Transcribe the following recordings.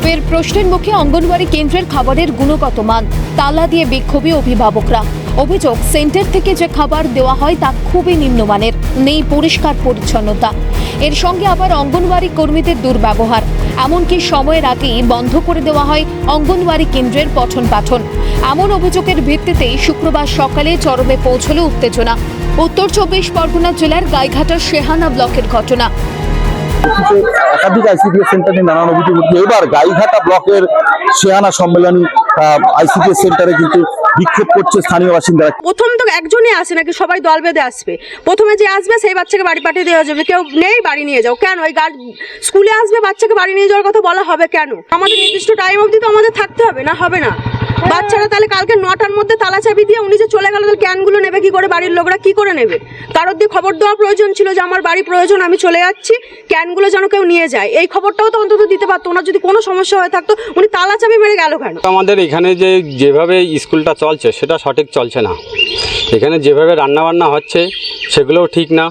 ফের প্রশ্নের মুখে অঙ্গনওয়াড়ি কেন্দ্রের খাবারের গুণগত মান, তালা দিয়ে বিক্ষোভী অভিভাবকরা। অভিযোগ, সেন্টার থেকে যে খাবার দেওয়া হয় তা খুবই নিম্নমানের, নেই পরিষ্কার পরিচ্ছন্নতা। এর সঙ্গে আবার অঙ্গনওয়াড়ি কর্মীদের দুর্ব্যবহার, এমনকি সময়ের আগেই বন্ধ করে দেওয়া হয় অঙ্গনওয়াড়ি কেন্দ্রের পঠন পাঠন। এমন অভিযোগের ভিত্তিতেই শুক্রবার সকালে চরমে পৌঁছল উত্তেজনা। উত্তর 24 পরগনা জেলার গাইঘাটার শেহানা ব্লকের ঘটনা। একাধিক আইসিডিএস সেন্টার নিয়ে নানান অভিযোগ উঠছে। এবার গাইঘাটা ব্লকের শেহানা সম্মেলনী আইসিডিএস সেন্টারে কিন্তু বিক্ষোভ করছে স্থানীয় বাসিন্দারা। প্রথম তো একজনই আসে নাকি সবাই দল বেঁধে আসবে? প্রথমে যে আসবে সেই বাচ্চাকে বাড়ি পাঠিয়ে দেওয়া যাবে, কেউ নেই বাড়ি নিয়ে যাও কেন? ওই স্কুলে আসবে বাচ্চাকে বাড়ি নিয়ে যাওয়ার কথা বলা হবে কেন? আমাদের নির্দিষ্ট টাইম অবধি তো আমাদের থাকতে হবে না, হবে না? বাচ্চারা তাহলে কালকে 9টার মধ্যে তালা চাবি দিয়ে উনি যে চলে গেল, তাহলে ক্যানগুলো নেবে কি করে? বাড়ির লোকরা কি করে নেবে? কারোর দিয়ে খবর দেওয়ার প্রয়োজন ছিল যে আমার বাড়ি প্রয়োজন, আমি চলে যাচ্ছি, ক্যানগুলো যেন কেউ নিয়ে যায়। এই খবরটাও তো অন্তত দিতে পারতো। ওনার যদি কোনো সমস্যা হয়ে থাকতো, উনি তালা চাবি মেরে গেল কেন? আমাদের এখানে যেভাবে স্কুলটা চলছে সেটা সঠিক চলছে না। এখানে যেভাবে রান্নাবান্না হচ্ছে সেগুলোও ঠিক না।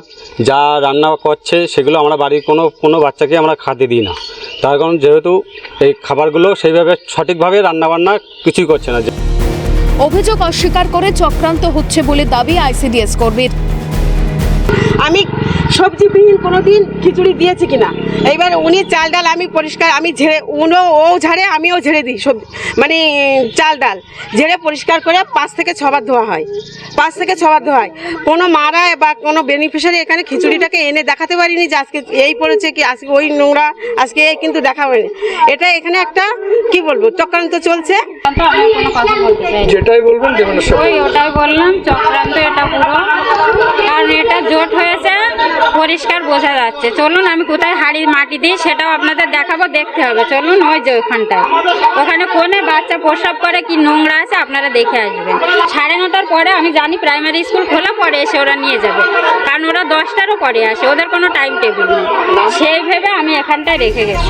যা রান্না করছে সেগুলো আমরা বাড়ির কোনো বাচ্চাকে আমরা খেতে দিই না। তার কারণ যেহেতু এই খাবারগুলো সেইভাবে সঠিকভাবে রান্নাবান্না কিছুই করছে না। অভিযোগ অস্বীকার করে চক্রান্ত হচ্ছে বলে দাবি আইসিডিএস কর্মীর। আমি সবজিবিহীন কোনো দিন খিচুড়ি দিয়েছি কিনা, এইবার উনি চাল ডাল আমি পরিষ্কার, আমি ঝেড়ে ও ঝাড়ে আমিও ঝেড়ে দিই, সব মানে চাল ডাল ঝেড়ে পরিষ্কার করে 5 থেকে 6 বার ধোয়া হয়, 5 থেকে 6 বার ধোয়া হয়। কোনো মারা বা কোনো বেনিফিশিয়ারি এখানে খিচুড়িটাকে এনে দেখাতে পারিনি যে আজকে এই পড়েছে কি আজকে ওই নোংরা, আজকে এই কিন্তু দেখা হয়নি। এটা এখানে একটা কি বলবো চক্রান্ত চলছে। যেটাই বলবেন ওটাই বললাম, চক্রান্ত এটা পুরো। কারণ এটা জোট হয়েছে, পরিষ্কার বোঝা যাচ্ছে। চলুন আমি কোথায় হাড়ির মাটি দিই সেটাও আপনাদের দেখাবো, দেখতে হবে। চলুন ওই যে ওখানটায়, ওখানে কোনে বাচ্চা প্রস্রাব করে কি নোংরা আছে আপনারা দেখে আসবেন। 9:30টার পরে আমি জানি প্রাইমারি স্কুল খোলা পরে এসে ওরা নিয়ে যাবে, কারণ ওরা 10টারও পরে আসে, ওদের কোনো টাইম টেবিল নেই। সেই ভেবে আমি এখানটায় রেখে গেছি।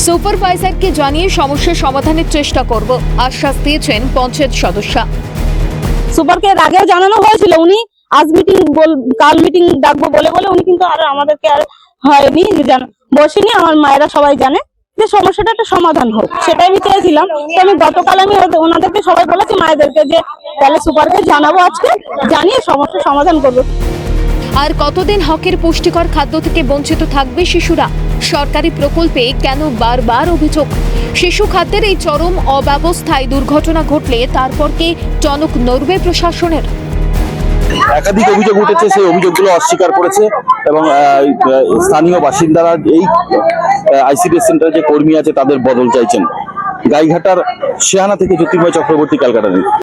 সুপারভাইজারকে জানিয়ে সমস্যা সমাধানের চেষ্টা করব, আশ্বাস দিয়েছেন পঞ্চায়েত সদস্য। সুপারকে আগেও জানানো হয়েছিল, উনি আজ মিটিং কাল মিটিং ডাকবো বলে উনি কিন্তু আর আমাদেরকে আর হয়নি বসেনি। আমার মায়েরা সবাই জানে যে সমস্যাটা একটা সমাধান হোক, সেটাই আমি চেয়েছিলাম। তো আমি গতকাল আমি ওনাদেরকে সবাই বলেছি মায়েদেরকে যে তাহলে সুপারকে জানাবো, আজকে জানিয়ে সমস্যার সমাধান করবো। আর কতদিন হকের পুষ্টিকর খাদ্য থেকে বঞ্চিত থাকবে শিশুরা? সরকারি প্রকল্পে কেন বারবার অভিযোগ? শিশু খাদ্যের এই চরম অব্যবস্থায় দুর্ঘটনা ঘটলে তারপর কি টনক নড়বে প্রশাসনের? একাধিক অভিযোগ উঠেছে, সেই অভিযোগগুলো অস্বীকার করেছে এবং স্থানীয় বাসিন্দারা এই আইসিডিএস সেন্টারে যে কর্মী আছে তাদের বদল চাইছেন। গাইঘাটার শেহানা থেকে জ্যোতির্ময় চক্রবর্তী, ক্যালকাটা নিউজ।